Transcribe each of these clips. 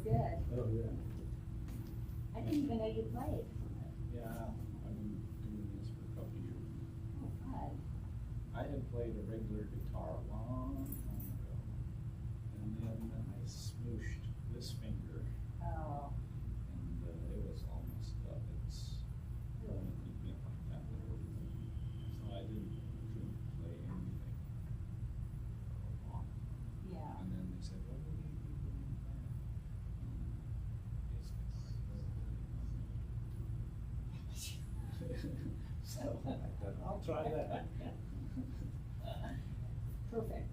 good. Oh, yeah. I didn't even know you played. Yeah, I've been doing this for a couple of years. Oh, fun. I had played a regular guitar a long time ago, and then I smooshed this finger, Oh, and it was all messed up. It's permanently bent like that. So I couldn't play anything for a long time. yeah. And then they said, well, we need people in the band. So I thought, I'll try that. Perfect.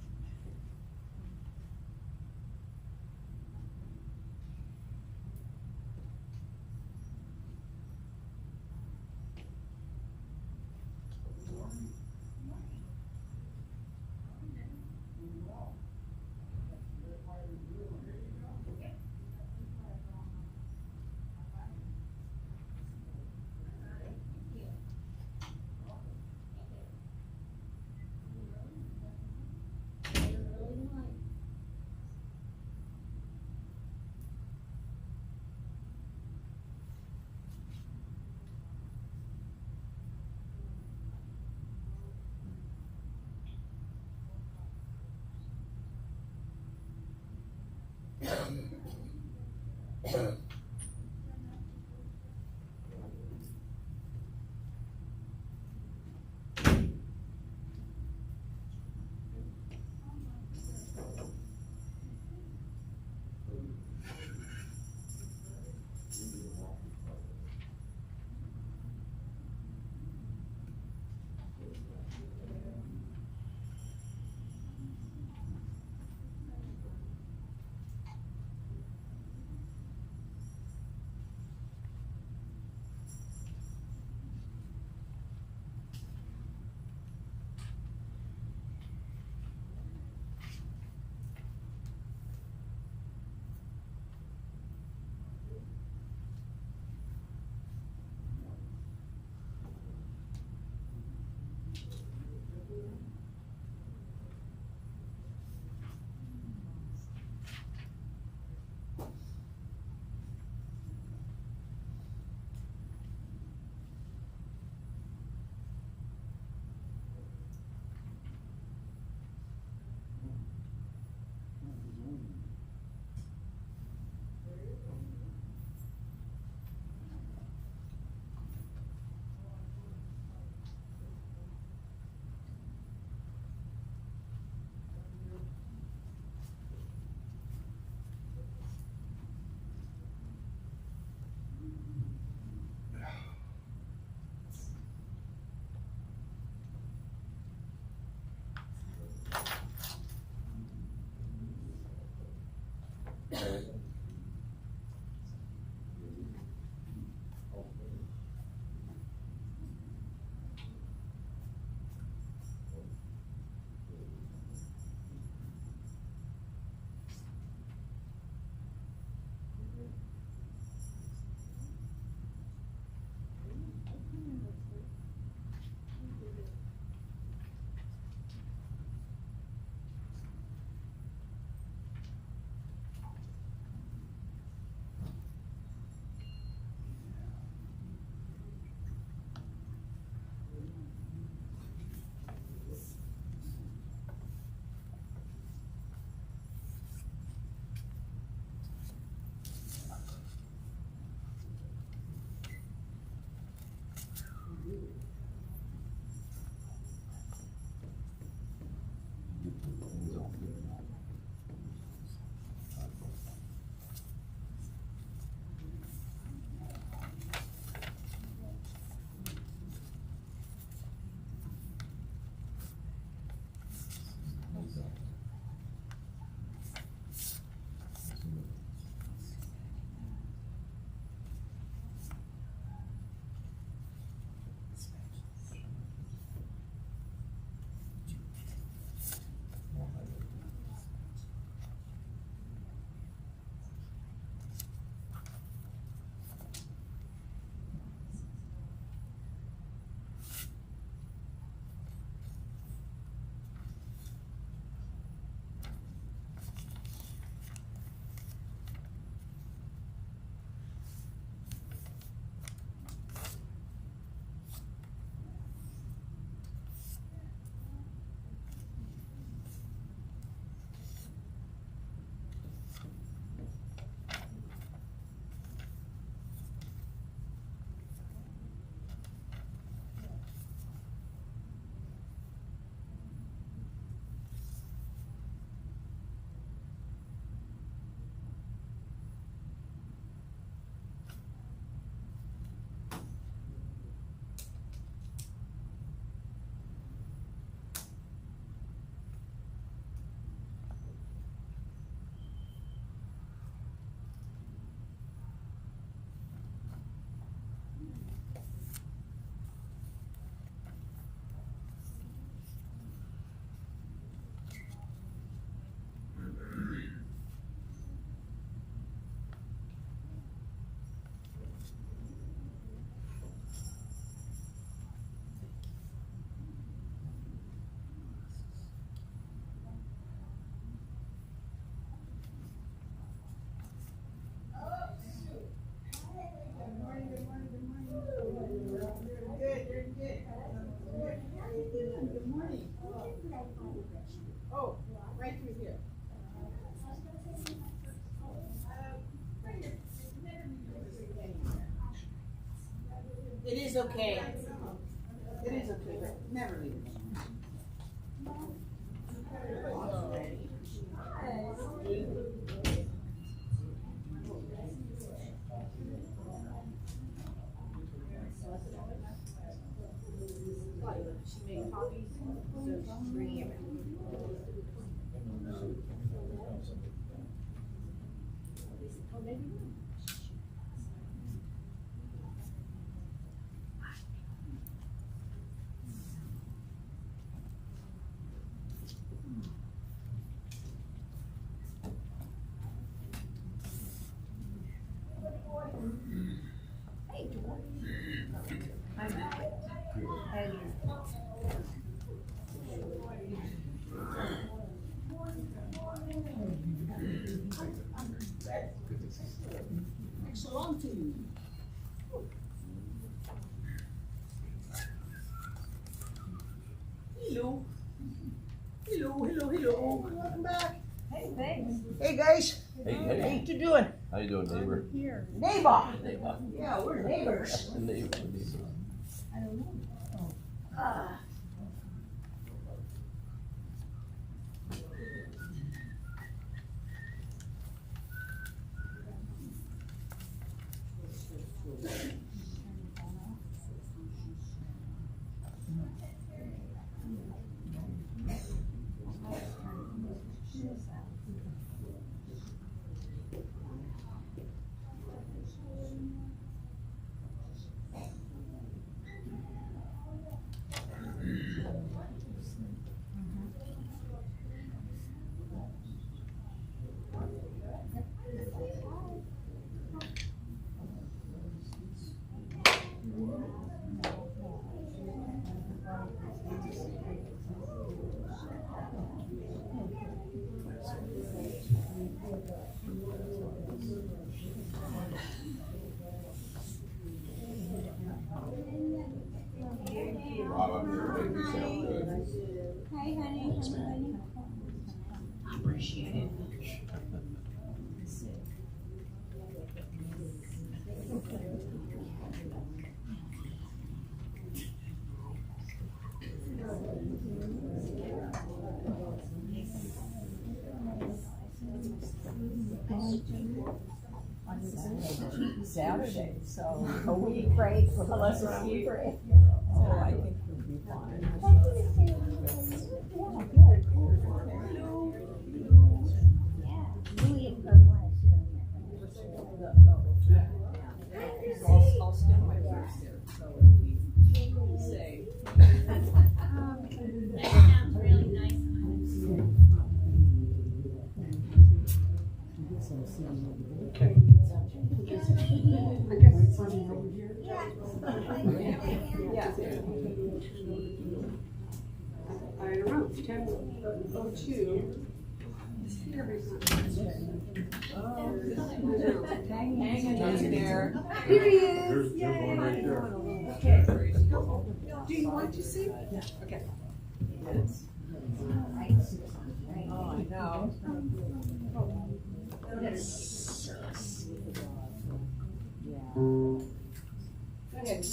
right through here. It is okay. It is okay, but never leave it. She made copies, so she's bringing it. Excellent. Hello. Hello. Welcome back. Hey, thanks. Hey guys. Hey, How hey, you doing? how you doing, neighbor? Here. Neighbor. Neighbor. Yeah, we're neighbors. Neighbor. I don't know. Ah. Rob, I'm here to make you sound good. Hi, honey. Appreciate it. Saturday, so a week break unless it's ski break. So I think we'll be fine. I'll stick my voice there, so it'll be safe. That sounds really nice. Yeah. I don't know, 10:02. Hanging in there. Here he is. There's one right there. Okay. Do you want to see? Okay. Oh, I know. Yes. Go ahead.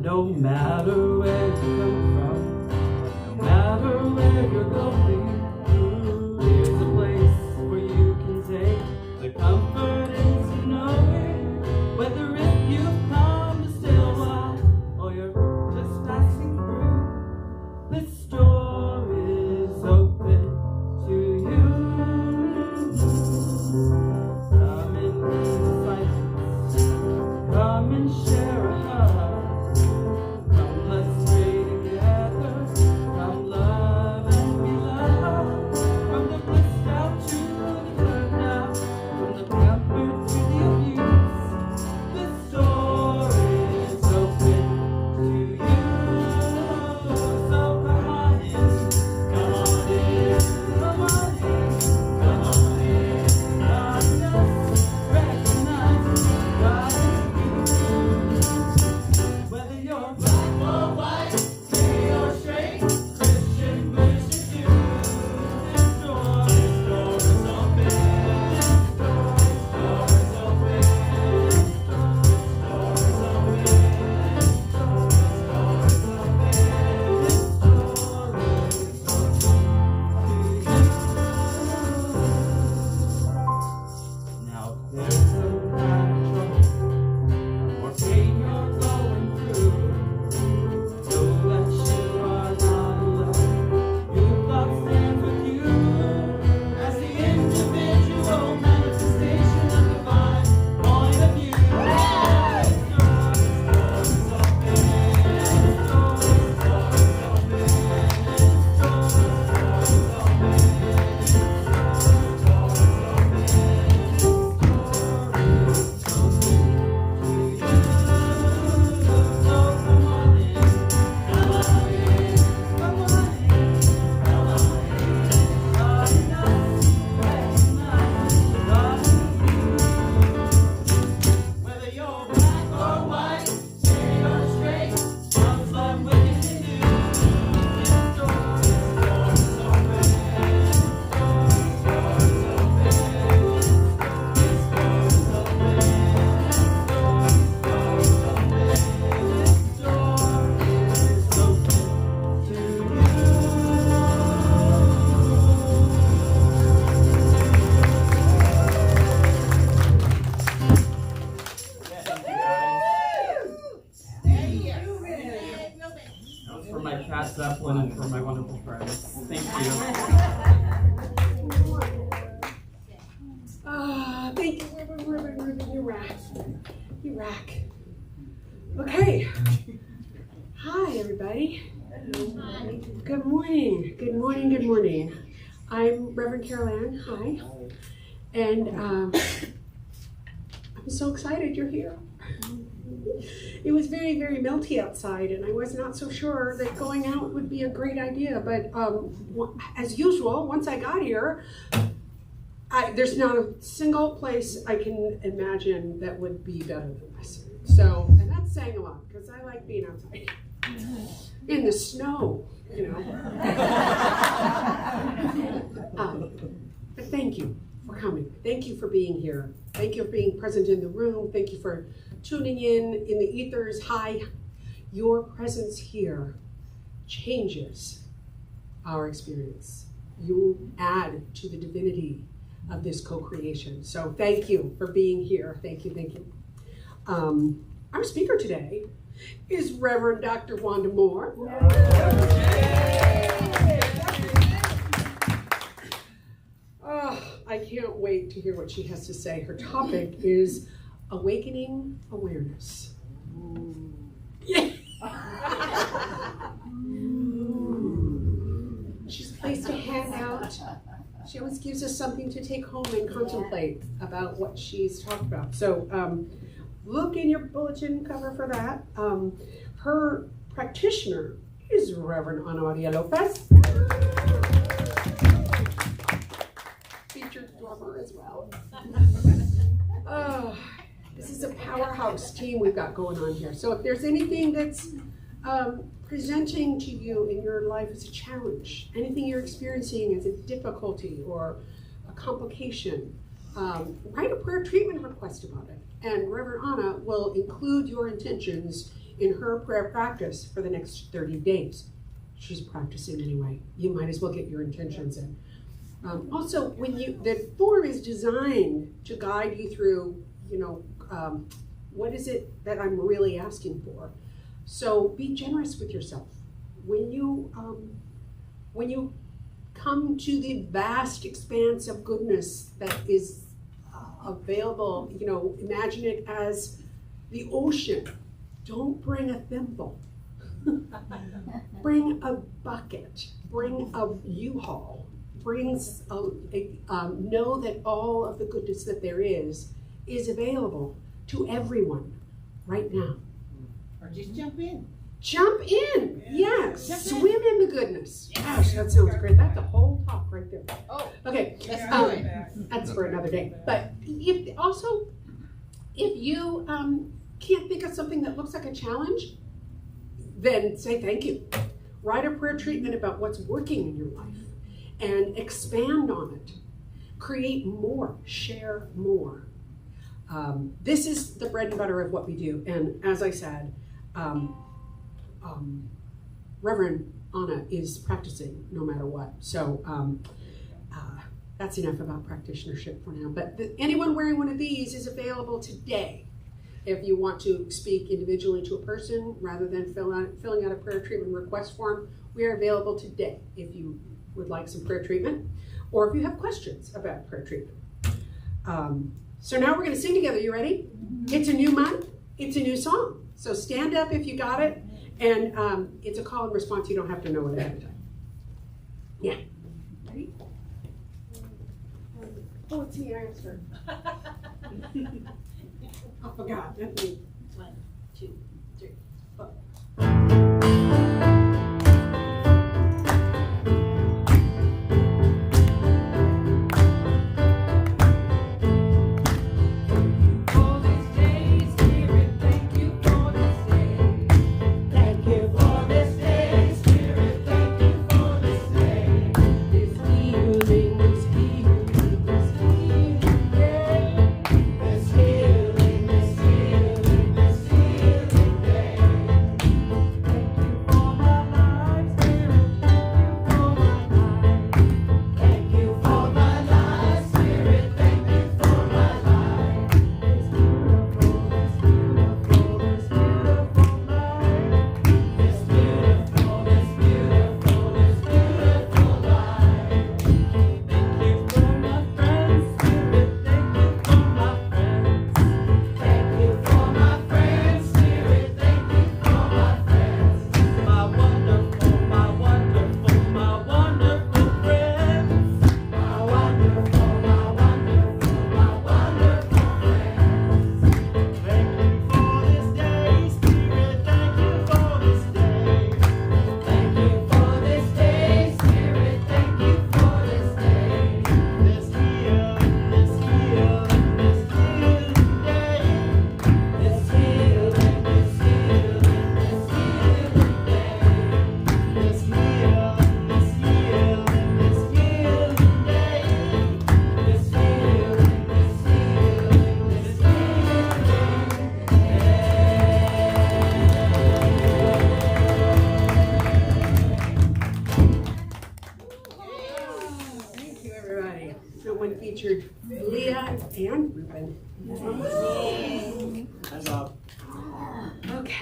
No matter where you come from, no matter where you're going, there's a place where you can take the comfort into knowing whether if you've come to stay a while or you're just passing through. This door is open to you. Come and be disciples. Come and share a hug. Come, let's pray together. Come, love and be loved. my cat Zeppelin and for my wonderful friends. Thank you. Thank you, Reverend. You rack. You rack. Okay. Hi, everybody. Good morning. Good morning. Good morning. I'm Reverend Carol Ann. Hi. And I'm so excited you're here. It was very, very melty outside, and I was not so sure that going out would be a great idea. But as usual, once I got here, there's not a single place I can imagine that would be better than this. So, and that's saying a lot, because I like being outside. In the snow, you know. But thank you for coming. Thank you for being here. Thank you for being present in the room. Thank you for tuning in the ethers. Hi. Your presence here changes our experience. You add to the divinity of this co-creation. So thank you for being here. Thank you, thank you. Our speaker today is Reverend Dr. Wanda Moore. I can't wait to hear what she has to say. Her topic is awakening awareness. She's placed a hand out. She always gives us something to take home and contemplate about what she's talked about. So look in your bulletin cover for that. Her practitioner is Reverend Ana Maria Lopez. Featured drummer as well. This is a powerhouse team we've got going on here. So if there's anything that's presenting to you in your life as a challenge, anything you're experiencing as a difficulty or a complication, write a prayer treatment request about it. And Reverend Ana will include your intentions in her prayer practice for the next 30 days. She's practicing anyway. You might as well get your intentions in. Also, the form is designed to guide you through, what is it that I'm really asking for? So be generous with yourself. When you come to the vast expanse of goodness that is available, imagine it as the ocean. Don't bring a thimble. Bring a bucket. Bring a U-Haul. Know that all of the goodness that there is available to everyone right now. Or just jump in. Jump in, yes. Swim in the goodness. Gosh, that sounds great. That's a whole talk right there. Oh, okay. let's do it. That's for another day. But if you can't think of something that looks like a challenge, then say thank you. Write a prayer treatment about what's working in your life and expand on it. Create more, share more. This is the bread and butter of what we do. And as I said, Reverend Ana is practicing no matter what. So that's enough about practitionership for now. But anyone wearing one of these is available today. If you want to speak individually to a person rather than filling out a prayer treatment request form, we are available today if you would like some prayer treatment or if you have questions about prayer treatment. So now we're going to sing together. You ready? It's a new month. It's a new song. So stand up if you got it. And it's a call and response. You don't have to know it ahead of time. Yeah. Ready? Oh, it's me. I answered. I forgot. 1, 2, 3, 4. Healing,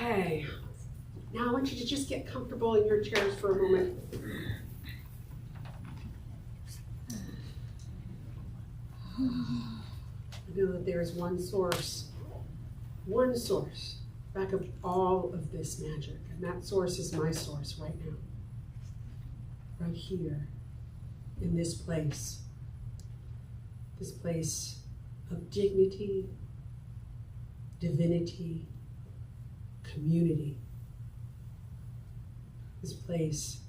Okay. Now I want you to just get comfortable in your chairs for a moment. I know that there is one source back of all of this magic, and that source is my source right now. Right here, in this place of dignity, divinity, community. This place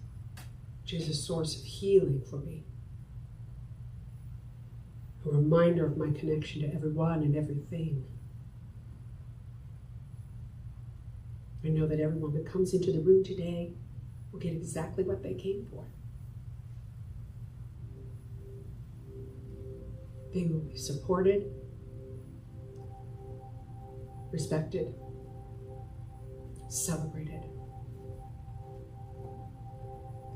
which is a source of healing for me. A reminder of my connection to everyone and everything. I know that everyone that comes into the room today will get exactly what they came for. They will be supported, respected, celebrated.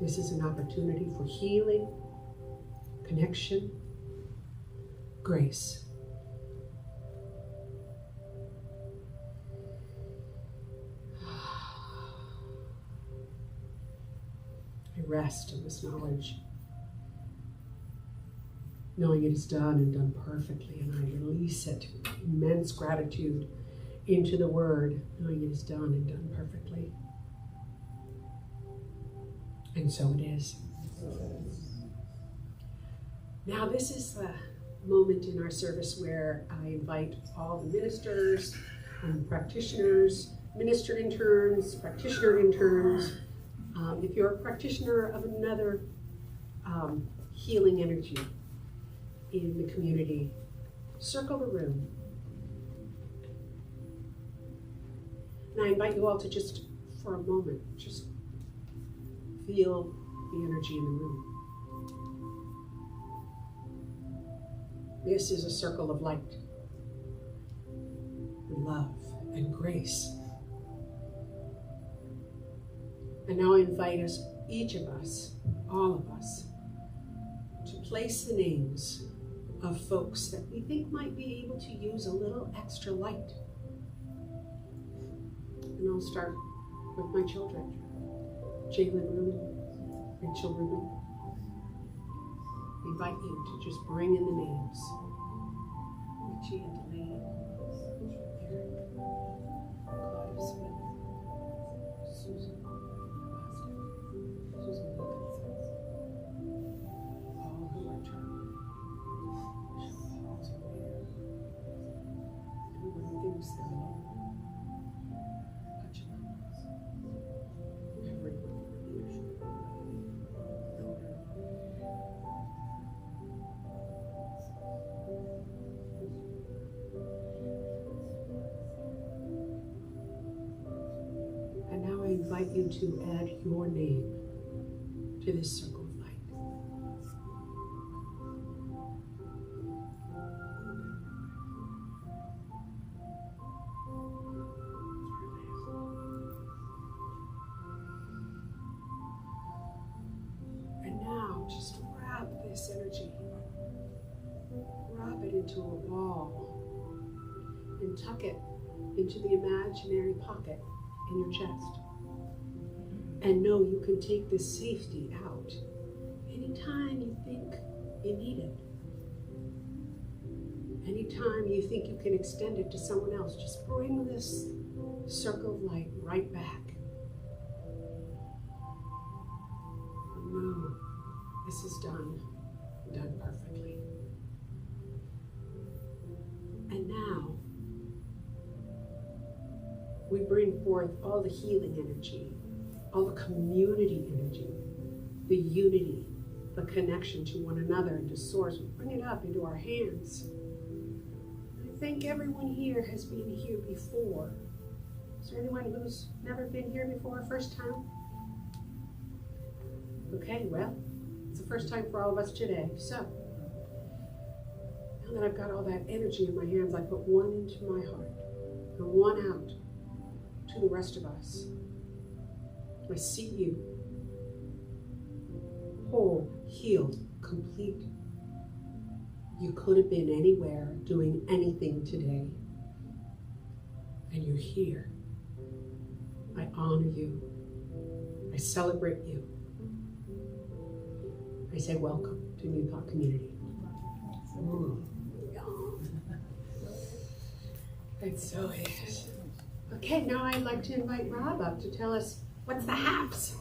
This is an opportunity for healing, connection, grace. I rest in this knowledge, knowing it is done and done perfectly, and I release it with immense gratitude into the word, knowing it is done and done perfectly. And so it is. Now this is the moment in our service where I invite all the ministers and practitioners, minister interns, practitioner interns. If you're a practitioner of another healing energy in the community, circle the room. And I invite you all to just, for a moment, just feel the energy in the room. This is a circle of light, and love, and grace. And now I invite us, each of us, all of us, to place the names of folks that we think might be able to use a little extra light. And I'll start with my children. Jalen Rubin, Rachel Rubin. I invite you to just bring in the names. Richie and Delaney, Eric, Claudia Smith, Susan, Susan Wilkins, all who are traveling. Paul's aware. Everyone who thinks they're alone. I invite you to add your name to this circle of light. And now just wrap this energy, wrap it into a ball, and tuck it into the imaginary pocket in your chest. And know you can take this safety out anytime you think you need it. Anytime you think you can extend it to someone else, just bring this circle of light right back. Know this is done perfectly. And now, we bring forth all the healing energy, all the community energy, the unity, the connection to one another and to source. We bring it up into our hands. I think everyone here has been here before. Is there anyone who's never been here before, first time? Okay, well, it's the first time for all of us today. So, now that I've got all that energy in my hands, I put one into my heart and one out to the rest of us. I see you, whole, healed, complete. You could have been anywhere doing anything today, and you're here. honor you. I celebrate you. I say welcome to New Thought Community. It so is. Okay, now I'd like to invite Rob up to tell us what's the haps.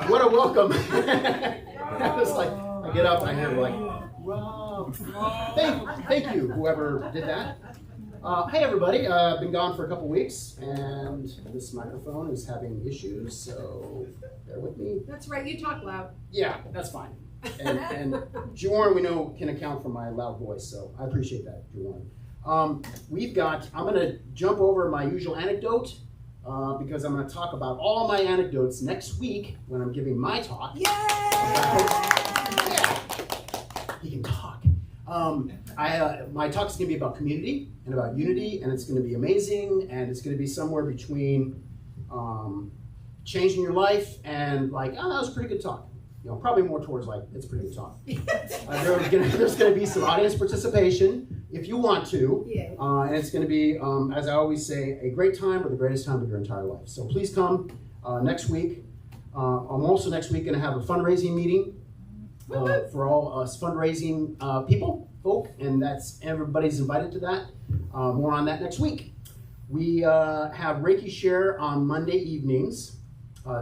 What a welcome. I was like, I get up, I hear like, Rob. Thank you, whoever did that. Hey everybody, I've been gone for a couple weeks and this microphone is having issues, so bear with me. That's right, you talk loud. Yeah, that's fine. And Jorn, we know, can account for my loud voice, so I appreciate that, Jorn. I'm gonna jump over my usual anecdote because I'm gonna talk about all my anecdotes next week when I'm giving my talk. Yay! Yeah, he can talk. My talk is gonna be about community and about unity, and it's gonna be amazing, and it's gonna be somewhere between changing your life and like, oh, that was a pretty good talk. You know, probably more towards like, it's a pretty good talk. There's going to be some audience participation if you want to. Yeah. And it's going to be, as I always say, a great time or the greatest time of your entire life. So please come next week. I'm also next week going to have a fundraising meeting for all us fundraising folk, and everybody's invited to that. More on that next week. We have Reiki Share on Monday evenings.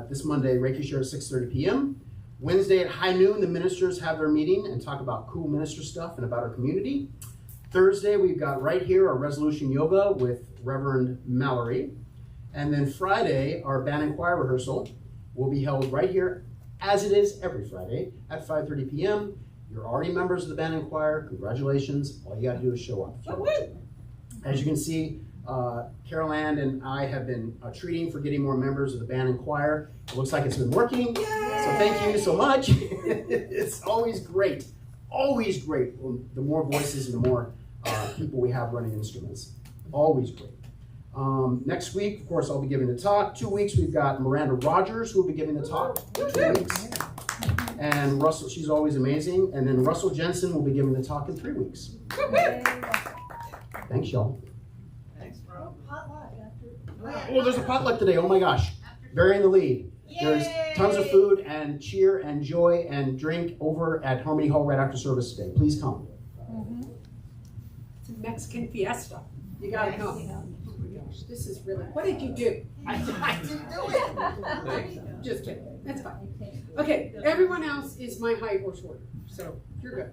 This Monday, Reiki Share at 6:30 p.m. Wednesday at high noon, the ministers have their meeting and talk about cool minister stuff and about our community. Thursday, we've got right here our Resolution Yoga with Reverend Mallory. And then Friday, our band and choir rehearsal will be held right here, as it is every Friday, at 5:30 p.m. You're already members of the band and choir. Congratulations. All you got to do is show up. As you can see, Carol Ann and I have been treating for getting more members of the band and choir. It looks like it's been working. Yay! So thank you so much. It's always great. Always great. The more voices and the more people we have running instruments. Always great. Next week, of course, I'll be giving the talk. 2 weeks, we've got Miranda Rogers who will be giving the talk. 2 weeks. And Russell, she's always amazing. And then Russell Jensen will be giving the talk in 3 weeks. Thanks, y'all. Oh, there's a potluck today. Oh my gosh. Burying the lead. There's tons of food and cheer and joy and drink over at Harmony Hall right after service today. Please come. It's a Mexican fiesta. You gotta come. Oh my gosh, this is really, what did you do? I didn't do it. Just kidding. That's fine. Okay, everyone else is my high horse order, so you're good.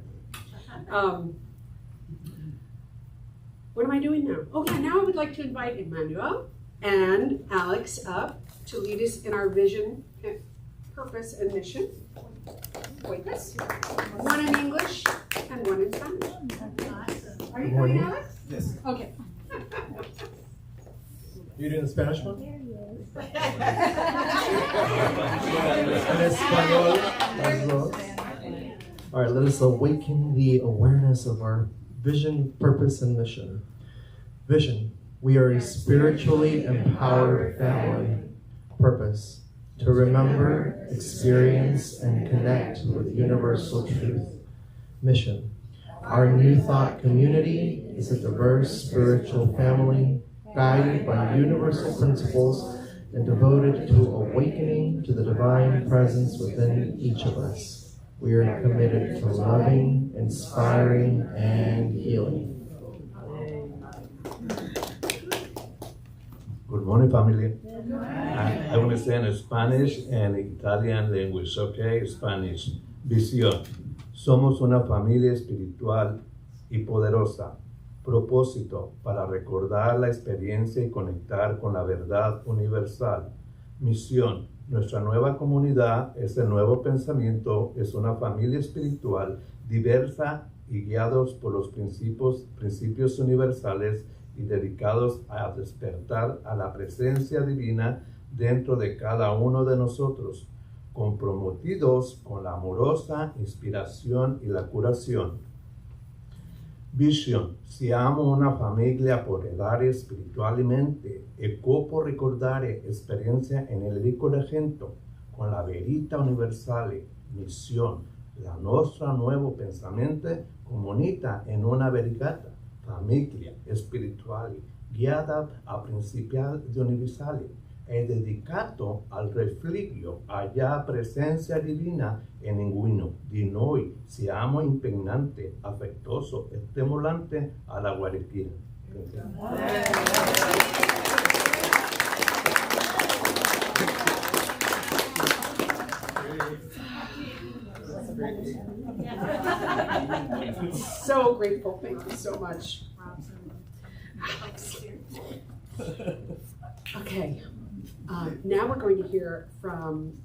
What am I doing now? Oh yeah, now I would like to invite Emmanuel and Alex up to lead us in our vision, purpose, and mission. Wait, this. One in English and one in Spanish. Are you coming, Alex? Yes. Okay. You doing the Spanish one? There he is. En español, as well. All right, let us awaken the awareness of our vision, purpose, and mission. Vision. We are a spiritually empowered family. Purpose. To remember, experience, and connect with universal truth. Mission. Our New Thought community is a diverse spiritual family guided by universal principles and devoted to awakening to the divine presence within each of us. We are committed to loving, inspiring, and healing. Good morning, family. I want to say in Spanish and Italian language, okay? Spanish. Visión. Somos una familia espiritual y poderosa. Propósito, para recordar la experiencia y conectar con la verdad universal. Misión, nuestra nueva comunidad es el nuevo pensamiento, es una familia espiritual diversa y guiados por los principios universales y dedicados a despertar a la presencia divina dentro de cada uno de nosotros, comprometidos con la amorosa inspiración y la curación. Vision, siamo una famiglia poredare spiritualmente e copo ricordare esperienza nel riconoscimento con la verità universale. Misión, la nostra nuevo pensamiento comunita en una verità famiglia spirituali, guidata a principi universali, è dedicato al reflugio alla presenza divina e ninguno di noi siamo impegnati, affettuoso e stimolante alla guarigione. So grateful. Thank you so much. Alex. Okay. Now we're going to hear from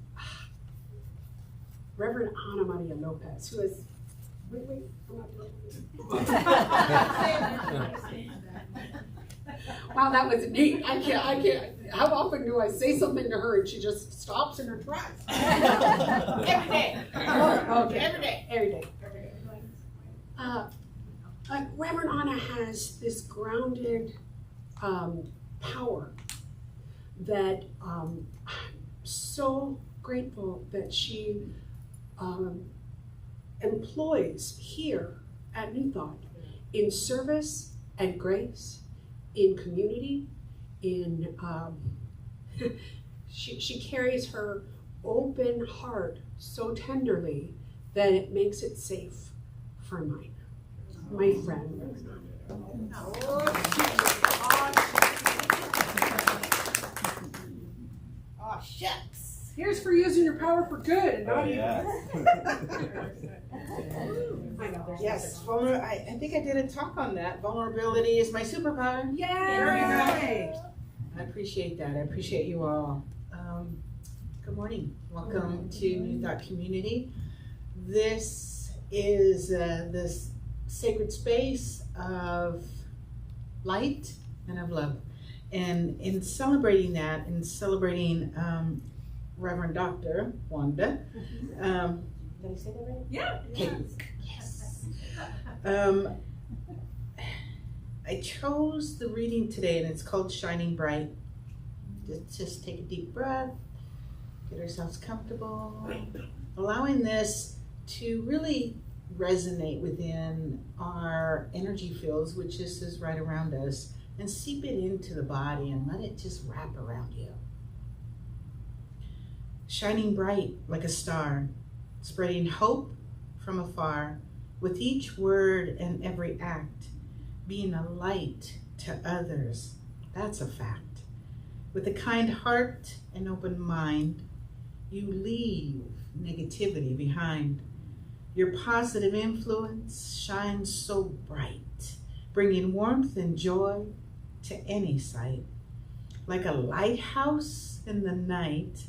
Reverend Ana Maria Lopez, who is. Wait, I'm not doing it. Wow, that was neat. I can't. How often do I say something to her and she just stops in her tracks? Every day. Oh, okay. Every day. Reverend Ana has this grounded power that I'm so grateful that she employs here at New Thought in service and grace, in community, in she carries her open heart so tenderly that it makes it safe for my friend. Oh, shucks. Here's for using your power for good and not Yes, I think I did a talk on that. Vulnerability is my superpower. Yay! I appreciate that. I appreciate you all. Good morning. Welcome to New Thought Community. This is this sacred space of light and of love. And in celebrating that, in celebrating Reverend Dr. Wanda, did I say that right? Yeah. Okay. Yes. I chose the reading today, and it's called Shining Bright. Let's just take a deep breath, get ourselves comfortable, allowing this to really resonate within our energy fields, which is right around us, and seep it into the body and let it just wrap around you. Shining bright like a star, spreading hope from afar, with each word and every act, being a light to others, that's a fact. With a kind heart and open mind, you leave negativity behind. Your positive influence shines so bright, bringing warmth and joy to any sight. Like a lighthouse in the night,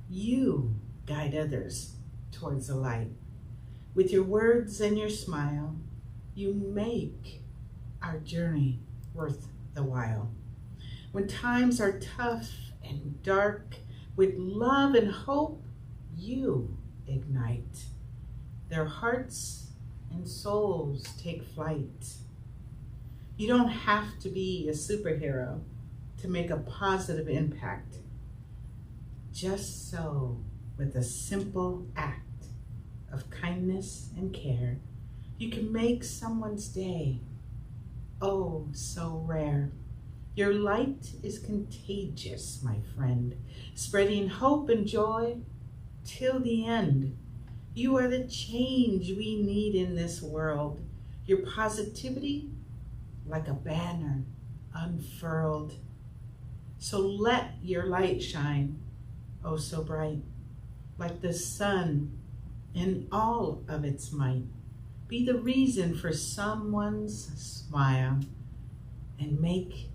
you guide others towards the light. With your words and your smile, you make our journey worth the while. When times are tough and dark, with love and hope, you ignite. Their hearts and souls take flight. You don't have to be a superhero to make a positive impact. Just so, with a simple act of kindness and care, you can make someone's day oh so rare. Your light is contagious, my friend, spreading hope and joy till the end. You are the change we need in this world. Your positivity, like a banner unfurled. So let your light shine, oh so bright, like the sun in all of its might. Be the reason for someone's smile and make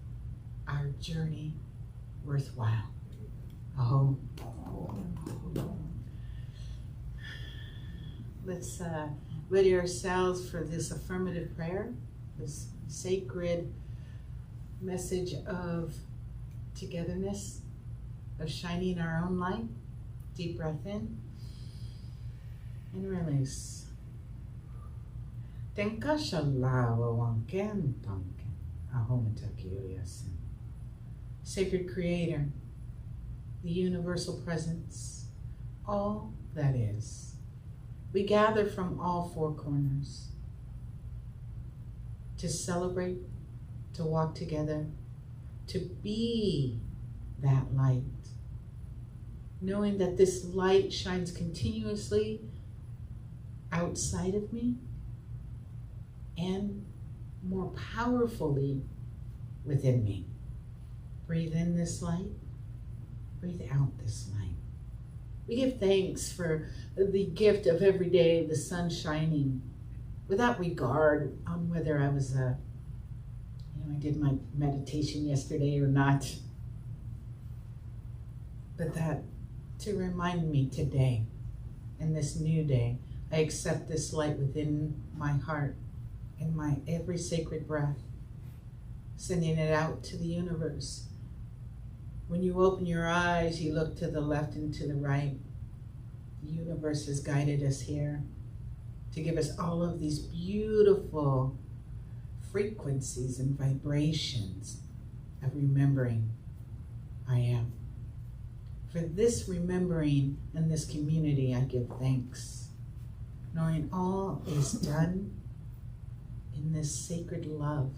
our journey worthwhile. Oh. Let's ready ourselves for this affirmative prayer, this sacred message of togetherness, of shining our own light. Deep breath in and release. Tenka shalawa wanken tonken ahomatakiriasin. Sacred Creator, the universal presence, all that is. We gather from all four corners to celebrate, to walk together, to be that light. Knowing that this light shines continuously outside of me and more powerfully within me. Breathe in this light, breathe out this light. We give thanks for the gift of every day, the sun shining, without regard on whether I was I did my meditation yesterday or not. But that to remind me today, in this new day, I accept this light within my heart, in my every sacred breath, sending it out to the universe. When you open your eyes, you look to the left and to the right. The universe has guided us here to give us all of these beautiful frequencies and vibrations of remembering I am. For this remembering and this community, I give thanks, knowing all is done in this sacred love.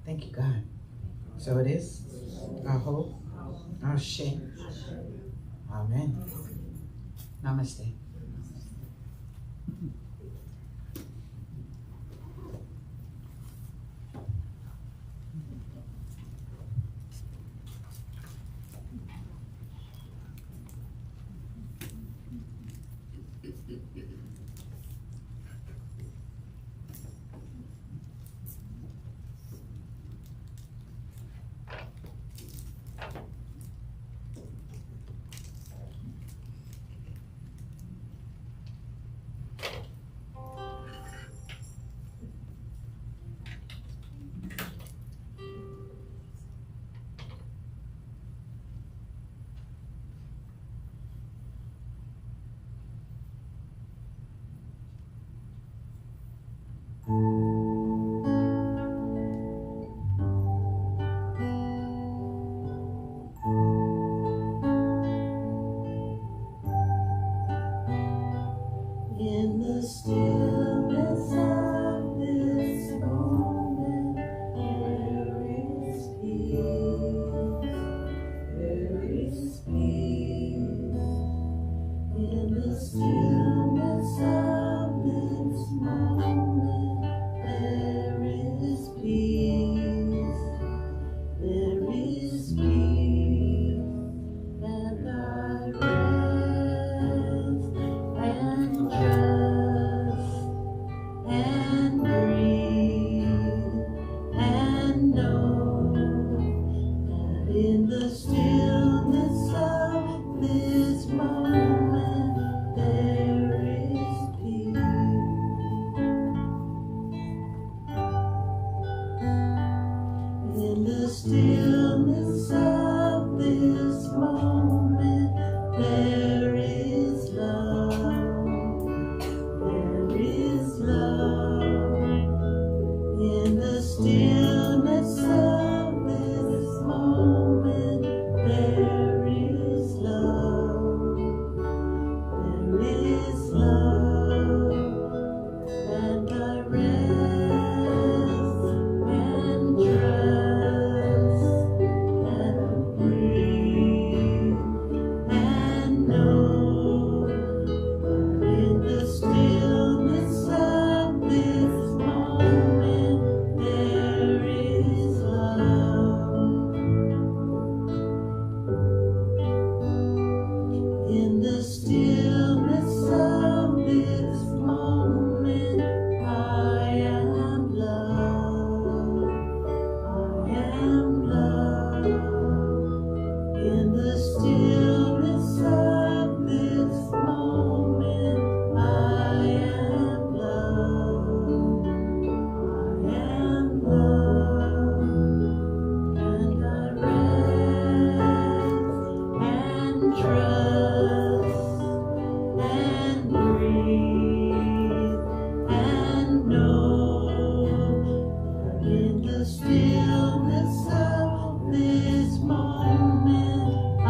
Thank you, God. So it is. Aho. Ashe. Amen. Namaste. In the stillness of this moment, there is peace. There is peace. In the stillness of this moment, there is peace. There is peace. And I rest and trust and breathe and know that in the stillness of this moment there is peace. In the stillness of this moment there is love. There is love. In the stillness of this moment there is love. There is love. And I rest and trust and breathe and know that in the stillness of this moment there is love. In the stillness of this moment I am love. I am love. In the stillness of this moment I am love. I am love. And I rest and trust and breathe and know that in the stillness of this moment I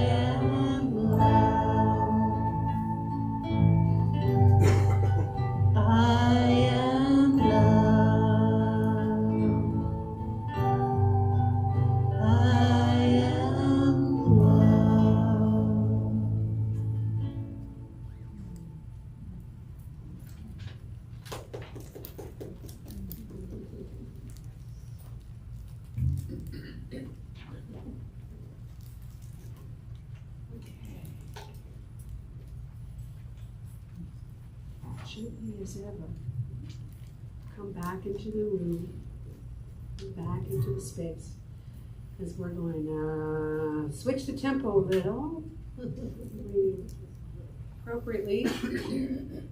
am loud. I am loud. Gently as ever, come back into the room, back into the space, because we're going to switch the tempo a little. Appropriately,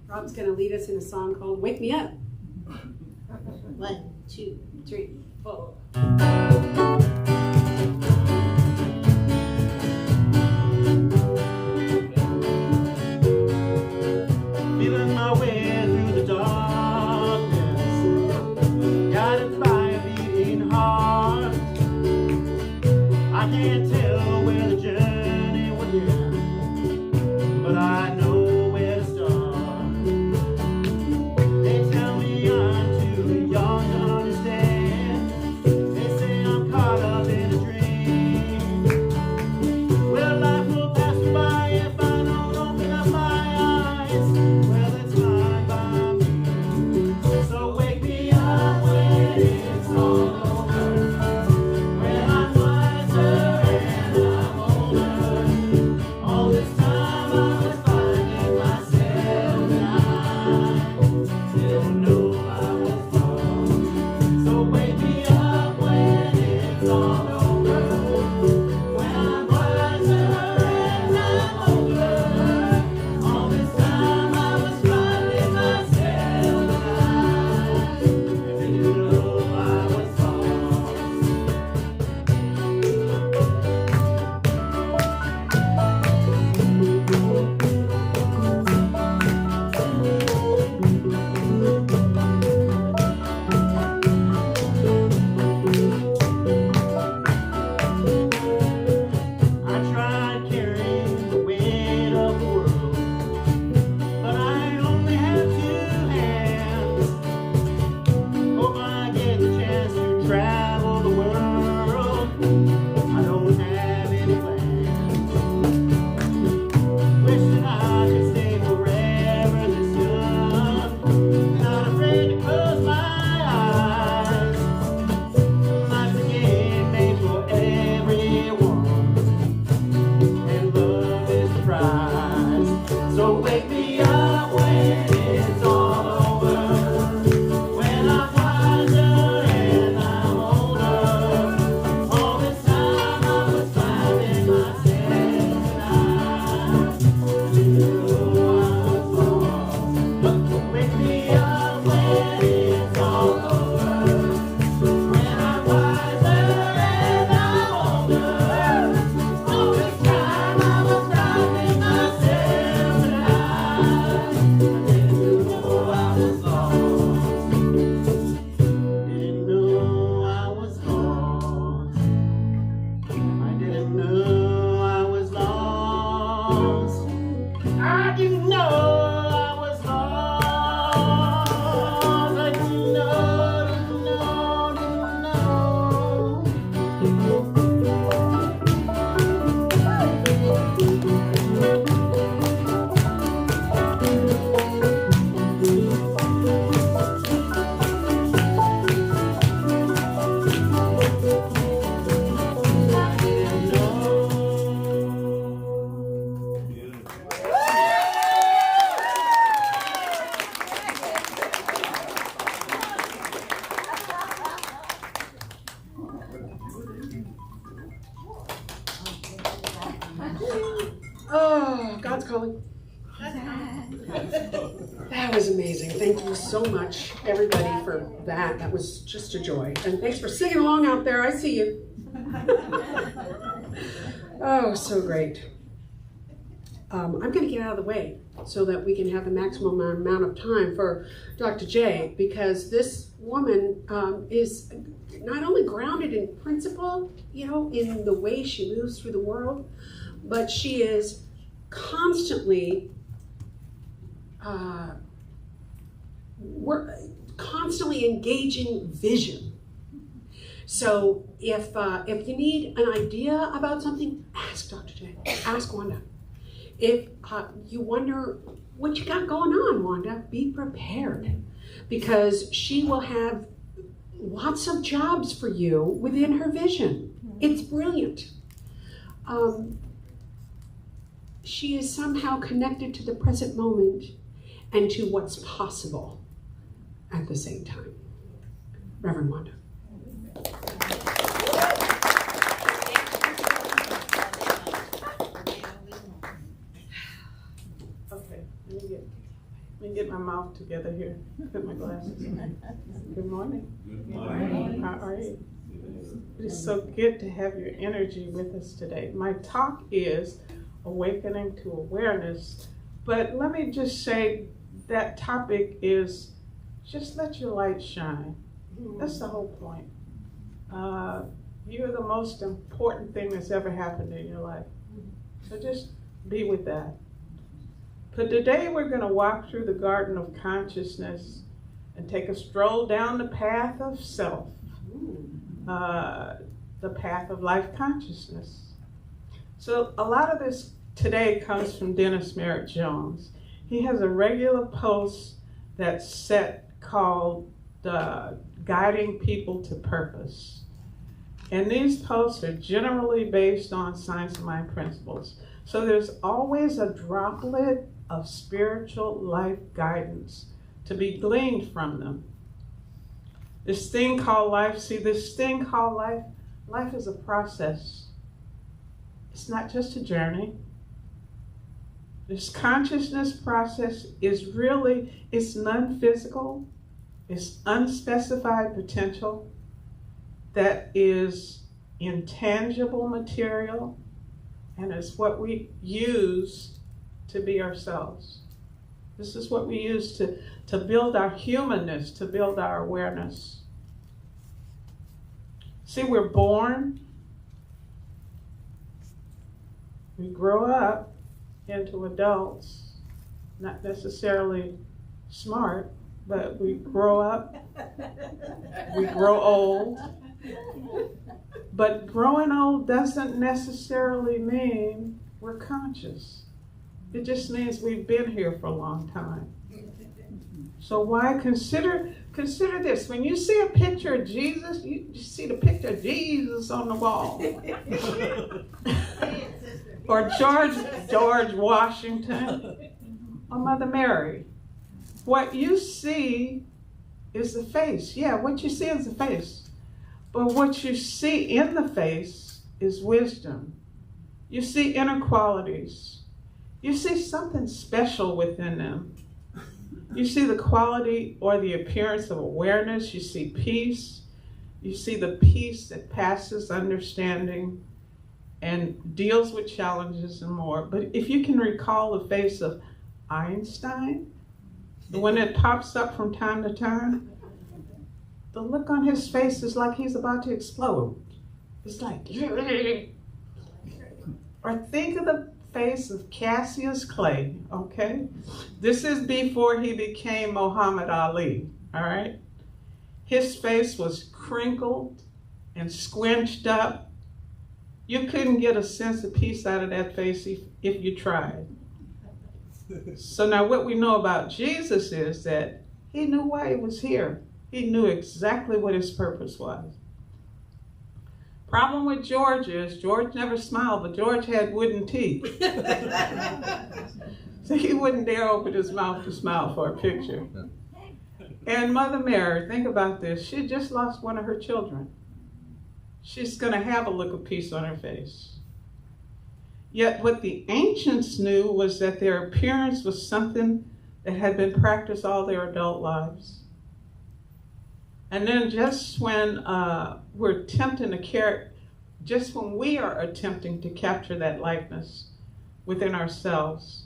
Rob's going to lead us in a song called Wake Me Up. 1, 2, 3, 4. Feeling my way through the darkness, guided by a beating heart. I can't tell where the journey will end, but I know where to start. They tell me I'm too young to understand. They say I'm caught up in a dream. Well, life will pass me by if I don't open up my eyes. Well, that's fine by me. So wake me up when it's all over, when I'm wiser and I'm older. All this time I was finding myself and I didn't know I was wrong. So wake me up when it's all over, when I'm wiser and I'm older. All this time I was finding myself and I didn't know I was wrong. I tried carrying the weight of the world, but I only have 2 hands. Hope I get the chance to travel the world. I don't have any plans. Wish that I could stay forever this young, not afraid to close my eyes. Life's a game made for everyone, and love is the prize. So wake me up when it's all over, when I'm wiser and I'm older. All this time I was finding myself and I didn't know I was lost. Wake me up when it's all over, when I'm wiser and I'm older. All this time I was finding myself and I didn't know I was lost. Didn't know I was lost. I didn't know I was lost. I didn't know I was lost. I didn't Oh, God's calling. That was amazing. Thank you so much, everybody, for that. That was just a joy. And thanks for singing along out there. I see you. Oh, so great. I'm going to get out of the way so that we can have the maximum amount of time for Dr. J, because this woman is not only grounded in principle, you know, in the way she moves through the world, but she is constantly we're constantly engaging vision. So if you need an idea about something, ask Dr. J, ask Wanda. If you wonder what you got going on, Wanda, be prepared, because she will have lots of jobs for you within her vision. It's brilliant. She is somehow connected to the present moment and to what's possible at the same time. Reverend Wanda. Okay, let me get my mouth together here. Put my glasses on. Good morning. Good morning. How are you? It is so good to have your energy with us today. My talk is Awakening to Awareness, but let me just say that topic is just let your light shine. That's the whole point. You're the most important thing that's ever happened in your life. So just be with that. But today we're going to walk through the garden of consciousness and take a stroll down the path of self, the path of life consciousness. So a lot of this today comes from Dennis Merritt Jones. He has a regular post that's set called Guiding People to Purpose. And these posts are generally based on science of mind principles. So there's always a droplet of spiritual life guidance to be gleaned from them. This thing called life, life is a process. It's not just a journey. This consciousness process is really, it's non-physical, it's unspecified potential that is intangible material, and it's what we use to be ourselves. This is what we use to build our humanness, to build our awareness. See, we're born, we grow up into adults, not necessarily smart, but we grow up, we grow old. But growing old doesn't necessarily mean we're conscious. It just means we've been here for a long time. So why consider this. When you see a picture of Jesus, you see the picture of Jesus on the wall. Or George Washington, or Mother Mary. What you see is the face. Yeah, what you see is the face. But what you see in the face is wisdom. You see inner qualities. You see something special within them. You see the quality or the appearance of awareness. You see peace. You see the peace that passes understanding and deals with challenges and more. But if you can recall the face of Einstein, the one that pops up from time to time, the look on his face is like he's about to explode. It's like, or think of the face of Cassius Clay, okay? This is before he became Muhammad Ali, all right? His face was crinkled and squinched up. You couldn't get a sense of peace out of that face if you tried. So now what we know about Jesus is that he knew why he was here. He knew exactly what his purpose was. Problem with George is George never smiled, but George had wooden teeth. So he wouldn't dare open his mouth to smile for a picture. And Mother Mary, think about this. She just lost one of her children. She's going to have a look of peace on her face. Yet what the ancients knew was that their appearance was something that had been practiced all their adult lives. And then just when we are attempting to capture that likeness within ourselves,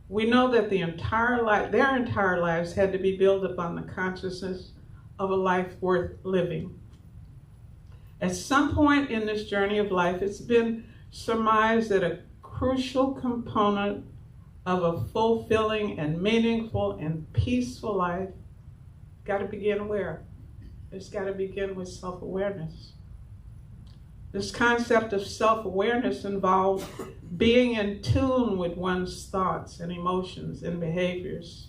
we know that their entire lives had to be built upon the consciousness of a life worth living. At some point in this journey of life, it's been surmised that a crucial component of a fulfilling and meaningful and peaceful life got to begin where? It's got to begin with self-awareness. This concept of self-awareness involves being in tune with one's thoughts and emotions and behaviors.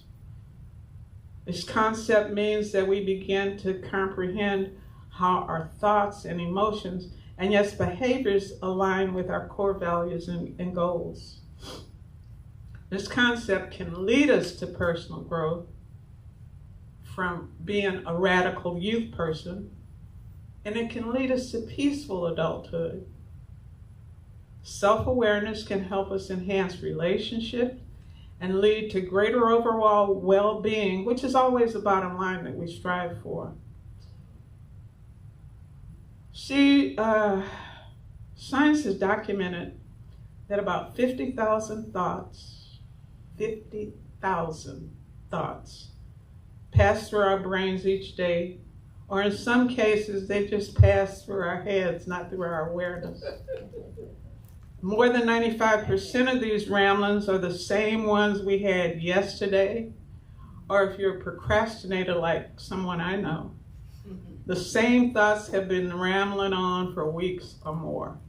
This concept means that we begin to comprehend how our thoughts and emotions and yes, behaviors align with our core values and goals. This concept can lead us to personal growth from being a radical youth person, and it can lead us to peaceful adulthood. Self-awareness can help us enhance relationships and lead to greater overall well-being, which is always the bottom line that we strive for. See, science has documented that about 50,000 thoughts pass through our brains each day, or in some cases, they just pass through our heads, not through our awareness. More than 95% of these ramblings are the same ones we had yesterday, or if you're a procrastinator like someone I know, the same thoughts have been rambling on for weeks or more.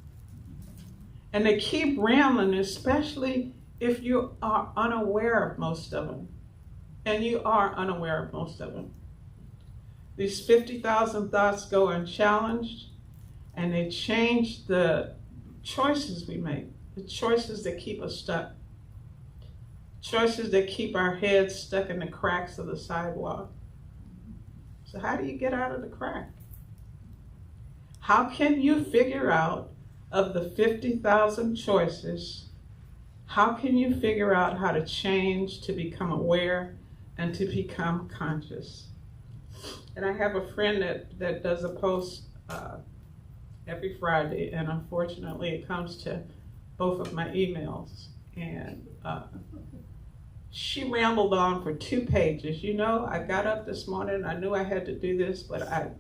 And they keep rambling, especially if you are unaware of most of them. And you are unaware of most of them. These 50,000 thoughts go unchallenged, and they change the choices we make, the choices that keep us stuck, choices that keep our heads stuck in the cracks of the sidewalk. So how do you get out of the crack? How can you figure out, of the 50,000 choices, how can you figure out how to change to become aware and to become conscious? And I have a friend that does a post every Friday, and unfortunately it comes to both of my emails. And she rambled on for 2 pages. You know, I got up this morning, I knew I had to do this, but I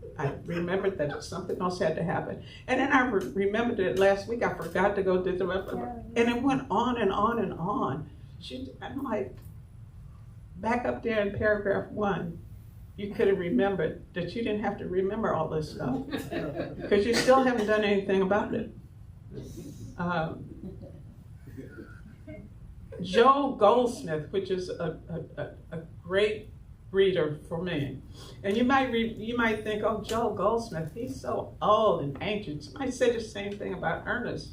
remembered that something else had to happen. And then I remembered that last week I forgot to go do the rest of it. And it went on and on and on. I'm like, back up there in paragraph 1, you could have remembered that you didn't have to remember all this stuff because you still haven't done anything about it. Joel Goldsmith, which is a great reader for me, and you might think, oh, Joel Goldsmith, he's so old and ancient. You might say the same thing about Ernest,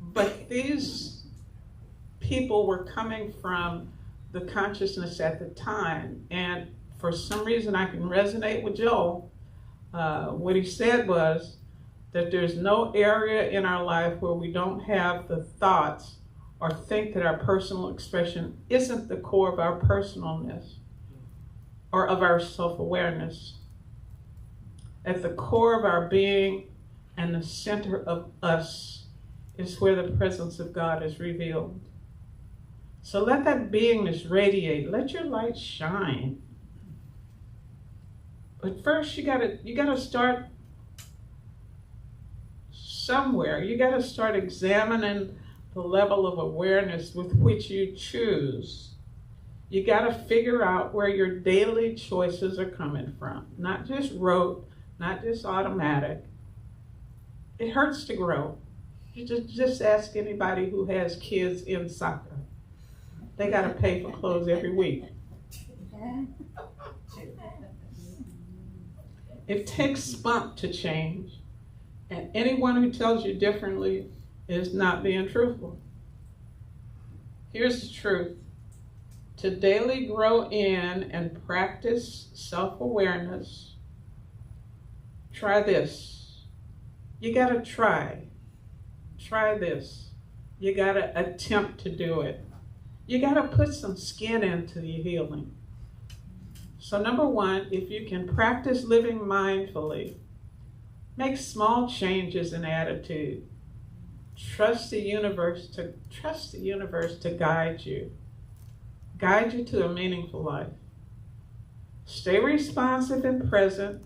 but these people were coming from the consciousness at the time, and for some reason I can resonate with Joel. What he said was that there's no area in our life where we don't have the thoughts or think that our personal expression isn't the core of our personalness or of our self-awareness. At the core of our being and the center of us is where the presence of God is revealed. So let that beingness radiate. Let your light shine. But first you gotta start somewhere. You gotta start examining the level of awareness with which you choose. You got to figure out where your daily choices are coming from. Not just rote, not just automatic. It hurts to grow. You just ask anybody who has kids in soccer. They got to pay for clothes every week. It takes spunk to change. And anyone who tells you differently is not being truthful. Here's the truth. To daily grow in and practice self-awareness, try this. You gotta try. Try this. You gotta attempt to do it. You gotta put some skin into your healing. So number 1, if you can practice living mindfully, make small changes in attitude. Trust the universe to guide you to a meaningful life. Stay responsive and present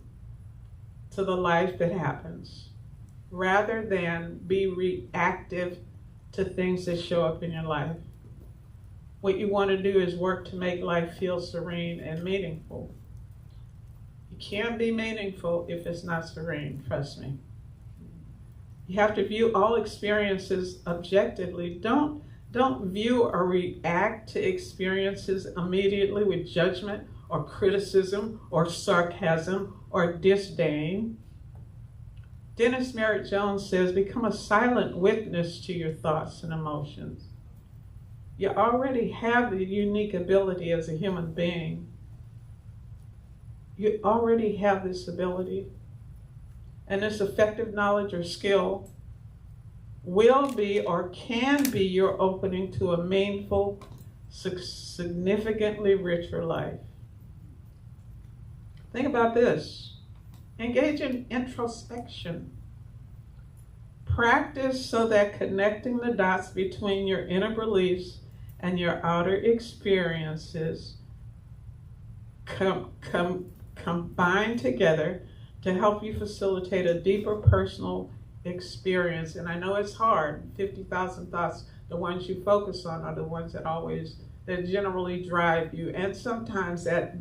to the life that happens, rather than be reactive to things that show up in your life. What you want to do is work to make life feel serene and meaningful. You can't be meaningful if it's not serene, trust me. You have to view all experiences objectively. Don't view or react to experiences immediately with judgment or criticism or sarcasm or disdain. Dennis Merritt Jones says, become a silent witness to your thoughts and emotions. You already have the unique ability as a human being. You already have this ability. And this effective knowledge or skill will be or can be your opening to a meaningful, significantly richer life. Think about this. Engage in introspection. Practice so that connecting the dots between your inner beliefs and your outer experiences combine together to help you facilitate a deeper personal experience. And I know it's hard. 50,000 thoughts, the ones you focus on are the ones that generally drive you. And sometimes that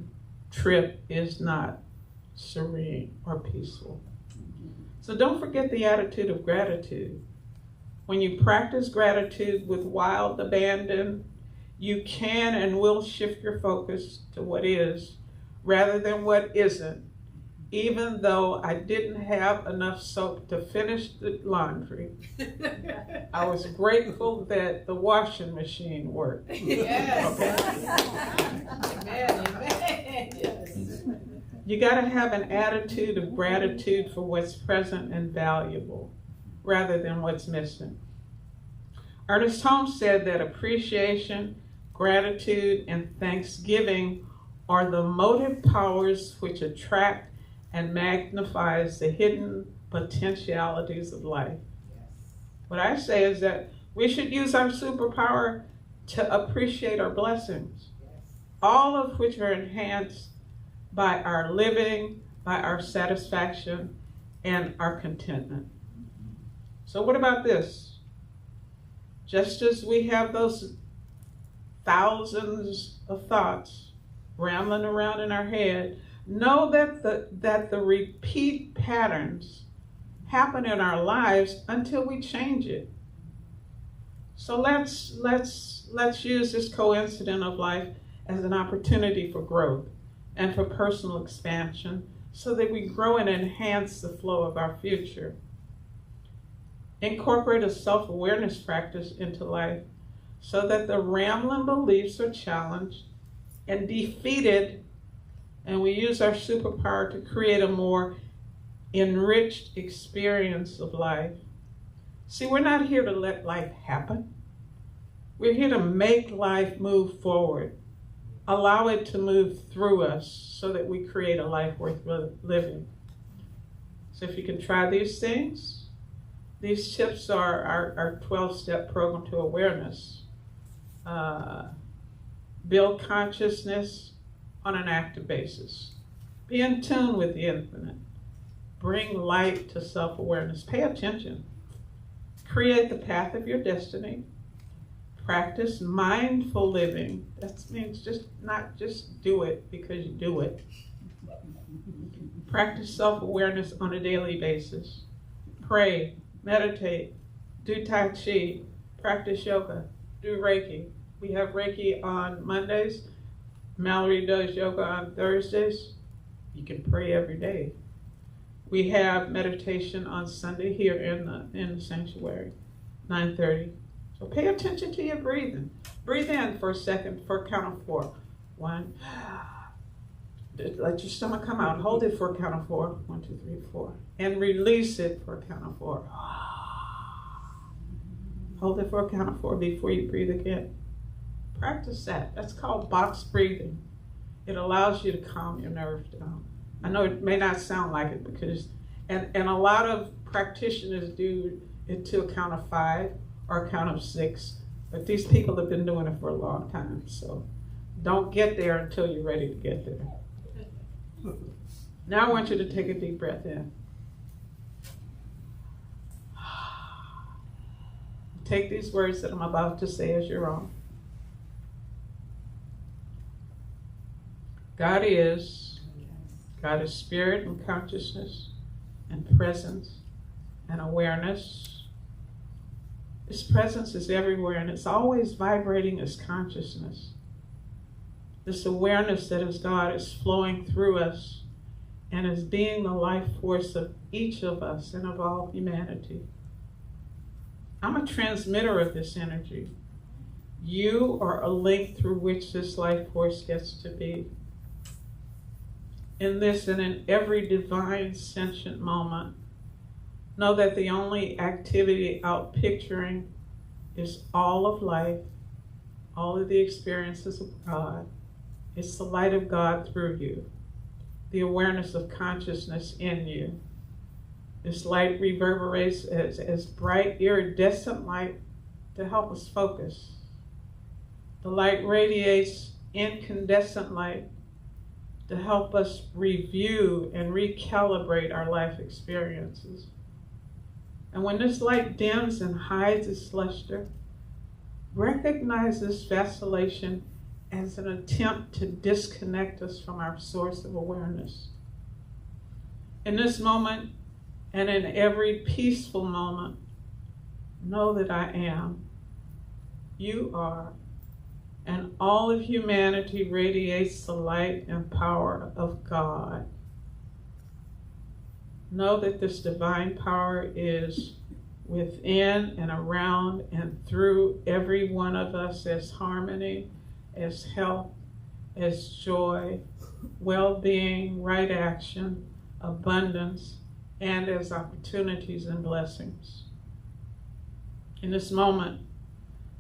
trip is not serene or peaceful. So don't forget the attitude of gratitude. When you practice gratitude with wild abandon, you can and will shift your focus to what is rather than what isn't. Even though I didn't have enough soap to finish the laundry, I was grateful that the washing machine worked. Yes. Okay? Amen. Yes. You got to have an attitude of gratitude for what's present and valuable rather than what's missing. Ernest Holmes said that appreciation, gratitude, and thanksgiving are the motive powers which attract and magnifies the hidden potentialities of life. What I say is that we should use our superpower to appreciate our blessings, all of which are enhanced by our living, by our satisfaction, and our contentment. So what about this? Just as we have those thousands of thoughts rambling around in our head, know that the repeat patterns happen in our lives until we change it. So let's use this coincidence of life as an opportunity for growth and for personal expansion so that we grow and enhance the flow of our future. Incorporate a self-awareness practice into life so that the rambling beliefs are challenged and defeated, and we use our superpower to create a more enriched experience of life. See, we're not here to let life happen. We're here to make life move forward, allow it to move through us so that we create a life worth living. So if you can try these things, these tips are our 12-step program to awareness. Build consciousness on an active basis. Be in tune with the infinite. Bring light to self-awareness. Pay attention. Create the path of your destiny. Practice mindful living. That means not just do it because you do it. Practice self-awareness on a daily basis. Pray, meditate, do Tai Chi, practice yoga, do Reiki. We have Reiki on Mondays. Mallory does yoga on Thursdays. You can pray every day. We have meditation on Sunday here in the sanctuary, 9:30. So pay attention to your breathing. Breathe in for a second for a count of 4. 1. Let your stomach come out. Hold it for a count of 4. 1, 2, 3, 4. And release it for a count of 4. Hold it for a count of 4 before you breathe again. Practice that. That's called box breathing. It allows you to calm your nerves down. I know it may not sound like it because, and a lot of practitioners do it to a count of 5 or a count of 6, but these people have been doing it for a long time, so don't get there until you're ready to get there. Now I want you to take a deep breath in. Take these words that I'm about to say as your own. God is spirit and consciousness and presence and awareness. His presence is everywhere and it's always vibrating as consciousness. this awareness that as God is flowing through us and is being the life force of each of us and of all humanity. I'm a transmitter of this energy. You are a link through which this life force gets to be. In this and in every divine sentient moment, know that the only activity out picturing is all of life, all of the experiences of God. It's the light of God through you, the awareness of consciousness in you. This light reverberates as bright iridescent light to help us focus. The light radiates incandescent light to help us review and recalibrate our life experiences. And when this light dims and hides its luster, recognize this vacillation as an attempt to disconnect us from our source of awareness. In this moment, and in every peaceful moment, know that I am, you are, and all of humanity radiates the light and power of God. Know that this divine power is within and around and through every one of us as harmony, as health, as joy, well-being, right action, abundance, and as opportunities and blessings. In this moment,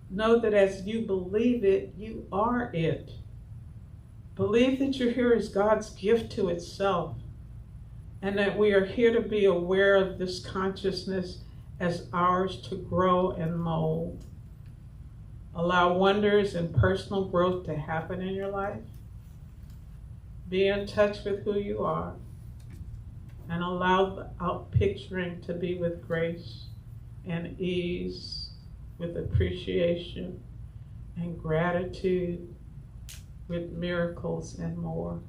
know that as you believe it, you are it. Believe that you're here as God's gift to itself, and that we are here to be aware of this consciousness as ours to grow and mold. Allow wonders and personal growth to happen in your life. Be in touch with who you are, and allow the out-picturing to be with grace and ease, with appreciation and gratitude, with miracles and more.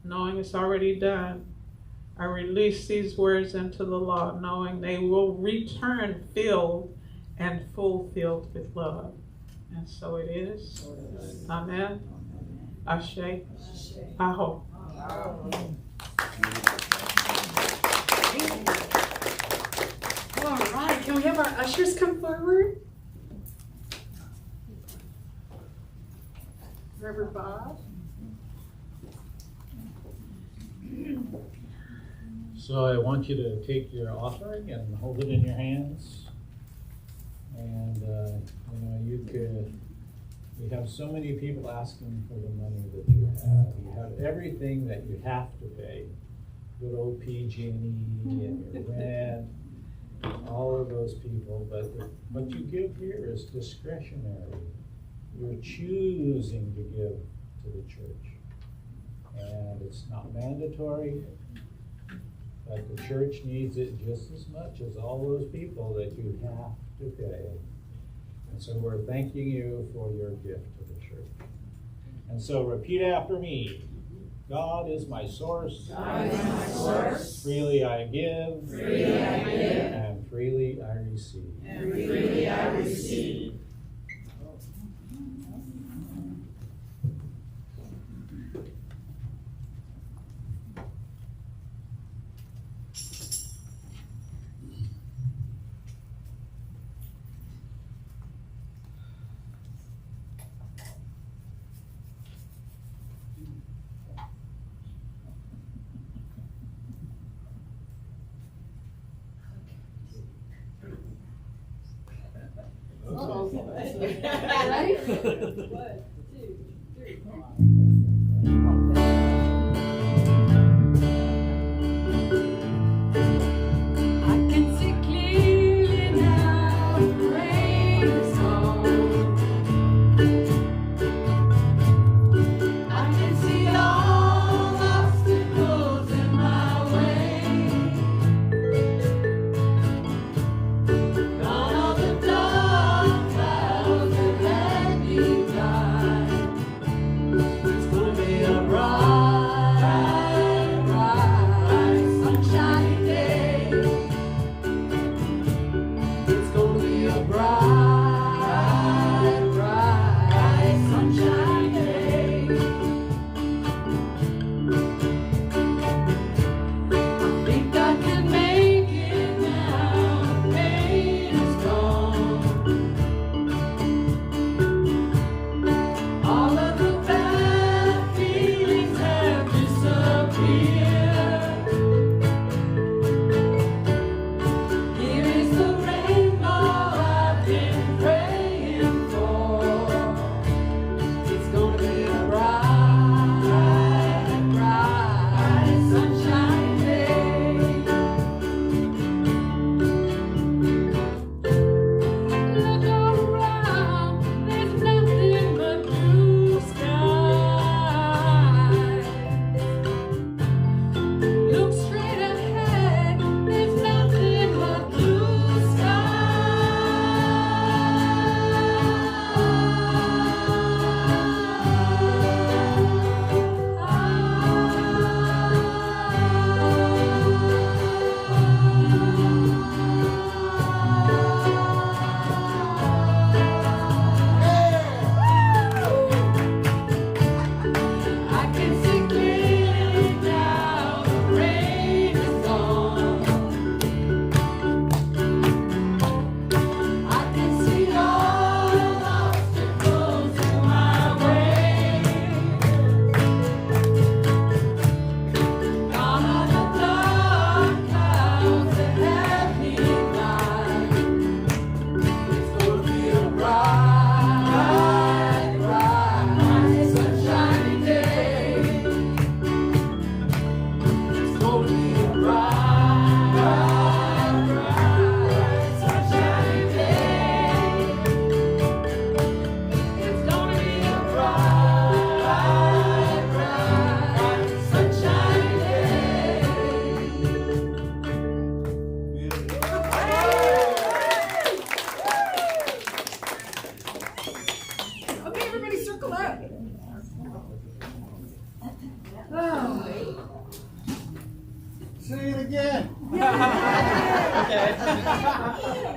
Knowing it's already done, I release these words into the law, knowing they will return filled and fulfilled with love. And so it is. Amen. Ashe. Aho. All right, can we have our ushers come forward? Reverend Bob. So I want you to take your offering and hold it in your hands. And, we have so many people asking for the money that you have. You have everything that you have to pay. Good old PG&E and your rent, all of those people. But what you give here is discretionary. You're choosing to give to the church. And it's not mandatory, but the church needs it just as much as all those people that you have to pay. And so we're thanking you for your gift to the church. And so repeat after me. God is my source. God is my source. Freely I give. Freely I give. And freely I receive. And freely I receive. Ready? 1, 2, 3. I can see clearly now the rain is gone. I can see all obstacles in my way. Gone all the dark clouds that had me blind.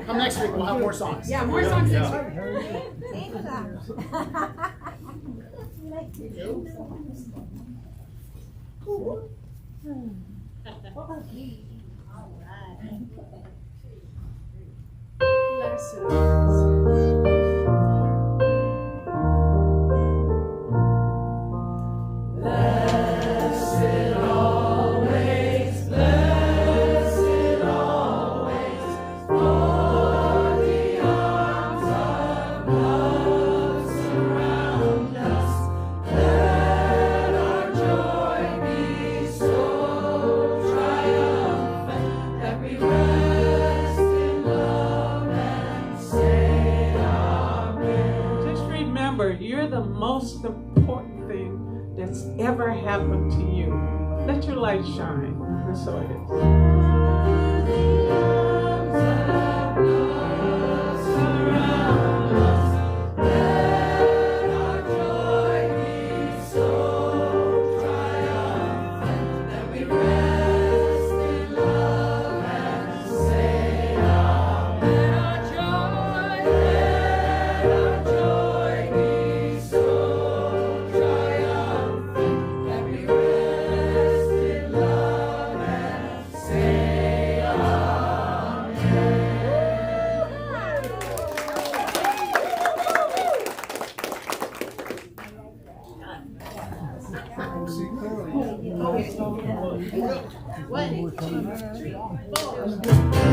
Come next week, we'll have more songs. Yeah, more songs next week. You're the most important thing that's ever happened to you. Let your light shine. And so it One, two, three, four.